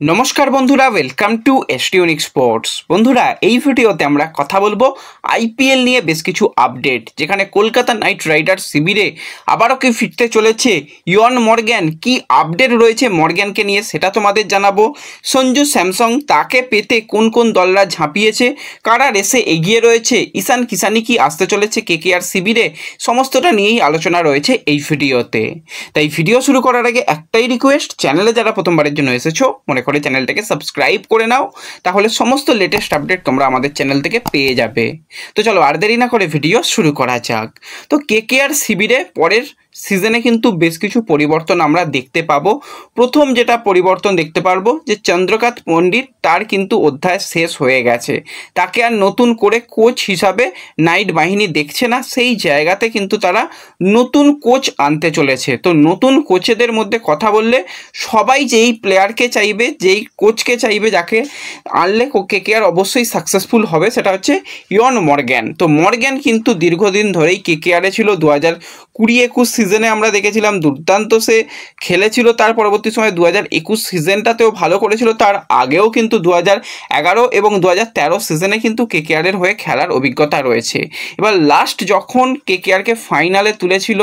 নমস্কার বন্ধুরা, welcome to এসটিউনিক sports. বন্ধুরা, এই ভিডিওতে আমরা কথা বলবো আইপিএল নিয়ে বেশ কিছু আপডেট, যেখানে কলকাতা নাইট রাইডার্স শিবিরে আবারও কি ফিরতে চলেছে ইয়ন মর্গ্যান। কি আপডেট রয়েছে মর্গ্যানকে নিয়ে সেটা তোমাদের জানাবো। সঞ্জু স্যামসং, তাকে পেতে কোন কোন দলরা ঝাঁপিয়েছে, কারা রেসে এগিয়ে রয়েছে, ঈশান কিষানি কি আসতে চলেছে কেকেআর শিবিরে, সমস্তটা নিয়েই আলোচনা রয়েছে এই ভিডিওতে। তাই ভিডিও শুরু করার আগে একটাই রিকোয়েস্ট, চ্যানেলে যারা প্রথমবারের জন্য এসেছো মনে করে চ্যানেলটাকে সাবস্ক্রাইব করে নাও, তাহলে সমস্ত লেটেস্ট আপডেট তোমরা আমাদের চ্যানেল থেকে পেয়ে যাবে। তো চলো আর দেরি না করে ভিডিও শুরু করা যাক। তো কেকেআর শিবিরে পরের সিজনে কিন্তু বেশ কিছু পরিবর্তন আমরা দেখতে পাবো। প্রথম যেটা পরিবর্তন দেখতে পারবো যে চন্দ্রকান্ত পণ্ডিত, তার কিন্তু অধ্যায় শেষ হয়ে গেছে, তাকে আর নতুন করে কোচ হিসাবে নাইট বাহিনী দেখছে না। সেই জায়গাতে কিন্তু তারা নতুন কোচ আনতে চলেছে। তো নতুন কোচেদের মধ্যে কথা বললে সবাই যেই প্লেয়ারকে চাইবে, যেই কোচকে চাইবে, যাকে আনলে কেকেআর অবশ্যই সাকসেসফুল হবে, সেটা হচ্ছে ইয়ন মর্গ্যান। তো মর্গ্যান কিন্তু দীর্ঘদিন ধরেই কেকেআরে ছিল। 2020-21 সিজনে আমরা দেখেছিলাম দুর্দান্ত সে খেলেছিল। তার পরবর্তী সময় 2021 সিজনটাতেও ভালো করেছিল। তার আগেও কিন্তু 2011 এবং 2013 সিজনে কিন্তু কেকেআরের হয়ে খেলার অভিজ্ঞতা রয়েছে। এবার লাস্ট যখন কেকেআরকে ফাইনালে তুলেছিল,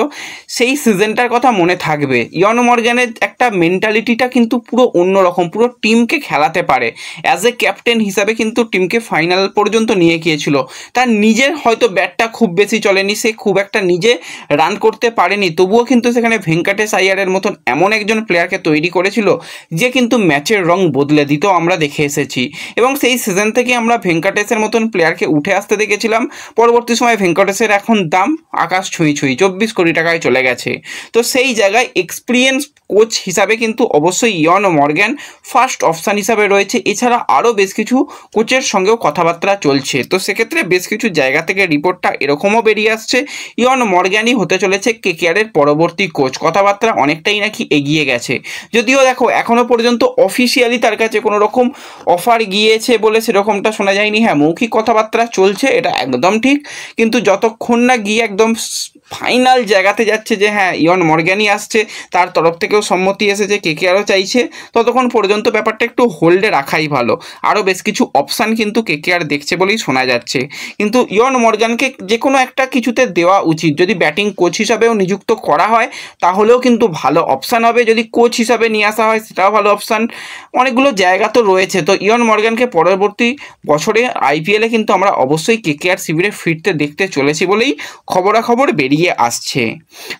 সেই সিজনটার কথা মনে থাকবে। ইয়ন মর্গ্যানের একটা মেন্টালিটিটা কিন্তু পুরো অন্যরকম, পুরো টিমকে খেলাতে পারে। অ্যাজ এ ক্যাপ্টেন হিসাবে কিন্তু টিমকে ফাইনাল পর্যন্ত নিয়ে গিয়েছিল। তার নিজের হয়তো ব্যাটটা খুব বেশি চলেনি, সে খুব একটা নিজে রান করতে পারেনি, তবুও কিন্তু সেখানে ভেঙ্কটেশ আইয়ারের মতন এমন একজন প্লেয়ারকে তৈরি করেছিল যে কিন্তু ম্যাচের রং বদলে দিত, আমরা দেখে এসেছি। এবং সেই সিজন থেকে আমরা ভেঙ্কটেশের মতন প্লেয়ারকে উঠে আসতে দেখেছিলাম। পরবর্তী সময় ভেঙ্কটেশের এখন দাম আকাশ ছুঁই 24 কোটি টাকায় চলে গেছে। তো সেই জায়গায় এক্সপিরিয়েন্স কোচ হিসাবে কিন্তু অবশ্যই ইয়ন মর্গ্যান ফার্স্ট অপশান হিসাবে রয়েছে। এছাড়া আরও বেশ কিছু কোচের সঙ্গেও কথাবার্তা চলছে। তো সেক্ষেত্রে বেশ কিছু জায়গা থেকে রিপোর্টটা এরকমও বেরিয়ে আসছে, ইয়ন মর্গ্যানই হতে চলেছে কেকেআরের পরবর্তী কোচ। কথাবার্তা অনেকটাই নাকি এগিয়ে গেছে। যদিও দেখো এখনও পর্যন্ত অফিসিয়ালি তার কাছে কোনো রকম অফার গিয়েছে বলে সেরকমটা শোনা যায়নি। হ্যাঁ, মৌখিক কথাবার্তা চলছে, এটা একদম ঠিক। কিন্তু যতক্ষণ না গিয়ে একদম ফাইনাল জায়গাতে যাচ্ছে যে হ্যাঁ ইয়ন মর্গ্যানই আসছে, তার তরফ থেকেও সম্মতি এসেছে, কেকেআরও চাইছে, ততক্ষণ পর্যন্ত ব্যাপারটা একটু হোল্ডে রাখাই ভালো। আরও বেশ কিছু অপশান কিন্তু কেকেআর দেখছে বলেই শোনা যাচ্ছে। কিন্তু ইয়ন মর্গ্যানকে যে কোনো একটা কিছুতে দেওয়া উচিত। যদি ব্যাটিং কোচ হিসাবেও নিযুক্ত করা হয় তাহলেও কিন্তু ভালো অপশান হবে, যদি কোচ হিসাবে নিয়ে আসা হয় সেটাও ভালো অপশান। অনেকগুলো জায়গা তো রয়েছে। তো ইয়ন মর্গ্যানকে পরবর্তী বছরে আইপিএলে কিন্তু আমরা অবশ্যই কেকেআর শিবিরে ফিরতে দেখতে চলেছি বলেই খবরাখবর বেরিয়ে আসছে।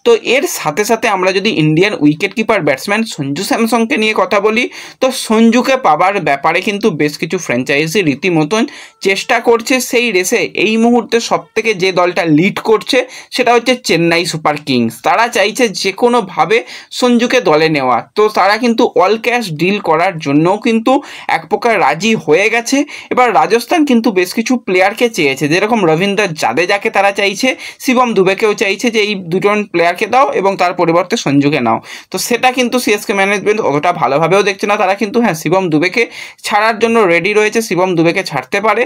তো এর সাথে সাথে আমরা যদি Indian wicket keeper batsman Sanju স্যামসংকে নিয়ে কথা বলি, তো সঞ্জুকে পাবার ব্যাপারে কিন্তু বেশ কিছু ফ্র্যাঞ্চাইজি রীতিমতন চেষ্টা করছে। সেই রেসে এই মুহূর্তে সবথেকে যে দলটা লিড করছে সেটা হচ্ছে চেন্নাই সুপার কিংস। তারা চাইছে যে কোনোভাবে সঞ্জুকে দলে নেওয়া। তো তারা কিন্তু অল ক্যাশ ডিল করার জন্যও কিন্তু এক প্রকার রাজি হয়ে গেছে। এবার রাজস্থান কিন্তু বেশ কিছু প্লেয়ারকে চেয়েছে, যেরকম রবীন্দ্র জাদেজাকে তারা চাইছে, শিবম দুবেকেও চাইছে যে এই দুজন প্লেয়ারকে দাও এবং তার পরিবর্তে সঞ্জুকে নাও। তো সেটা কিন্তু সিএসকে ম্যানেজমেন্ট অতটা ভালোভাবেও দেখছে না। তারা কিন্তু হ্যাঁ শিবম দুবেকে ছাড়ার জন্য রেডি রয়েছে, শিবম দুবেকে ছাড়তে পারে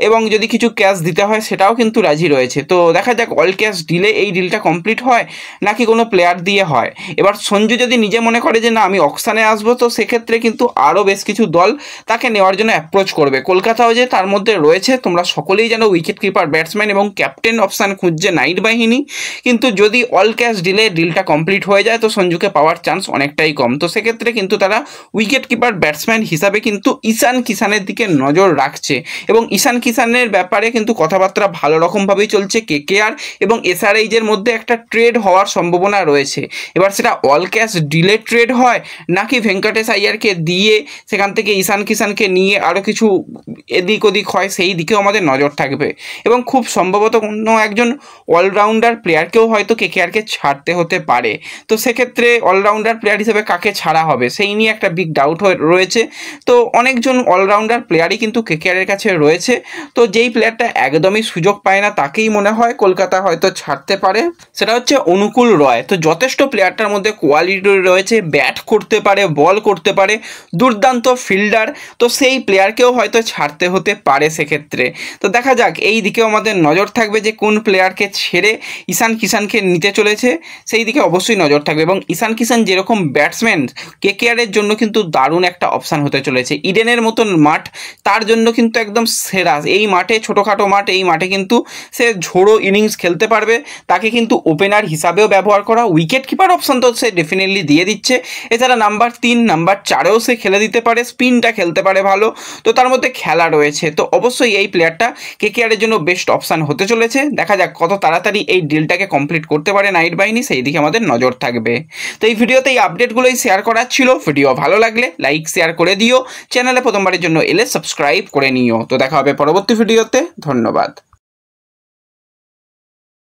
এবং যদি কিছু ক্যাশ দিতে হয় সেটাও কিন্তু রাজি রয়েছে। তো দেখা যাক অল ক্যাশ ডিলে এই ডিলটা কমপ্লিট হয় নাকি কোনো প্লেয়ার দিয়ে হয়। এবার সঞ্জু যদি নিজে মনে করে যে না আমি অকশানে আসবো, তো সেক্ষেত্রে কিন্তু আরও বেশ কিছু দল তাকে নেওয়ার জন্য অ্যাপ্রোচ করবে। কলকাতাও যে তার মধ্যে রয়েছে, তোমরা সকলেই জানো উইকেট কিপার ব্যাটসম্যান এবং ক্যাপ্টেন অপশান খুঁজছে নাইট বাহিনী। কিন্তু যদি অল ক্যাশ ডিলে ডিলটা কমপ্লিট হয়ে যায় তো সঞ্জুকে পাওয়ার চান্স অনেকটাই কম। তো সেক্ষেত্রে কিন্তু তারা উইকেট কিপার ব্যাটসম্যান হিসাবে কিন্তু ঈশান কিষানের দিকে নজর রাখছে এবং ঈশান কিষানের ব্যাপারে কিন্তু কথাবার্তা ভালো রকমভাবেই চলছে। কেকেআর এবং এসআরএইচের মধ্যে একটা ট্রেড হওয়ার সম্ভাবনা রয়েছে। এবার সেটা অল ক্যাশ ডিলে ট্রেড হয় নাকি ভেঙ্কটেশ আইয়ারকে দিয়ে সেখান থেকে ঈশান কিষানকে নিয়ে আরও কিছু এদিক ওদিক হয়, সেই দিকেও আমাদের নজর থাকবে। এবং খুব সম্ভবত কোনো একজন অলরাউন্ডার প্লেয়ারকেও হয়তো কেকেআরকে ছাড়তে হতে পারে। তো সেক্ষেত্রে অলরাউন্ডার প্লেয়ার হিসেবে কাকে ছাড়া হবে সেই নিয়ে একটা বিগ ডাউট রয়েছে। তো অনেকজন অলরাউন্ডার প্লেয়ারই কিন্তু কেকেআরের কাছে রয়েছে। তো যেই প্লেয়ারটা একদমই সুযোগ পায় না তাকেই মনে হয় কলকাতা হয়তো ছাড়তে পারে, সেটা হচ্ছে অনুকূল রয়। তো যথেষ্ট প্লেয়ারটার মধ্যে কোয়ালিটি রয়েছে, ব্যাট করতে পারে, বল করতে পারে, দুর্দান্ত ফিল্ডার। তো সেই প্লেয়ারকেও হয়তো ছাড়তে হতে পারে সেক্ষেত্রে। তো দেখা যাক, এই দিকেও আমাদের নজর থাকবে যে কোন প্লেয়ারকে ছেড়ে ঈশান ঈশান কিষানকে নিতে চলেছে, সেই দিকে অবশ্যই নজর থাকবে। এবং ঈশান কিষান যেরকম ব্যাটসম্যান, কেকেআরের জন্য কিন্তু দারুণ একটা অপশান হতে চলেছে। ইডেনের মতন মাঠ তার জন্য কিন্তু একদম সেরা। এই মাঠে, ছোটোখাটো মাঠ, এই মাঠে কিন্তু সে ঝোড়ো ইনিংস খেলতে পারবে। তাকে কিন্তু ওপেনার হিসাবেও ব্যবহার করা, উইকেট কিপার অপশান তো সে ডেফিনেটলি দিয়ে দিচ্ছে। এছাড়া নাম্বার 3, নাম্বার 4-এও সে খেলে দিতে পারে, স্পিনটা খেলতে পারে ভালো। তো তার মধ্যে খেলা রয়েছে, তো অবশ্যই এই প্লেয়ারটা কেকেআরের জন্য বেস্ট অপশান হতে চলেছে। দেখা যাক কত তাড়াতাড়ি এই ডিলটাকে কমপ্লিট করতে পারে নাইট বাহিনী, সেই দিকে আমাদের নজর থাকবে। তো এই ভিডিওতে এই আপডেটগুলোই শেয়ার করার ছিল। ভিডিও ভালো লাগলে লাইক শেয়ার করে দিও, চ্যানেলে প্রথমবারের জন্য এলে সাবস্ক্রাইব করে নিও। তো দেখা হবে পরবর্তী ভিডিওতে, ধন্যবাদ।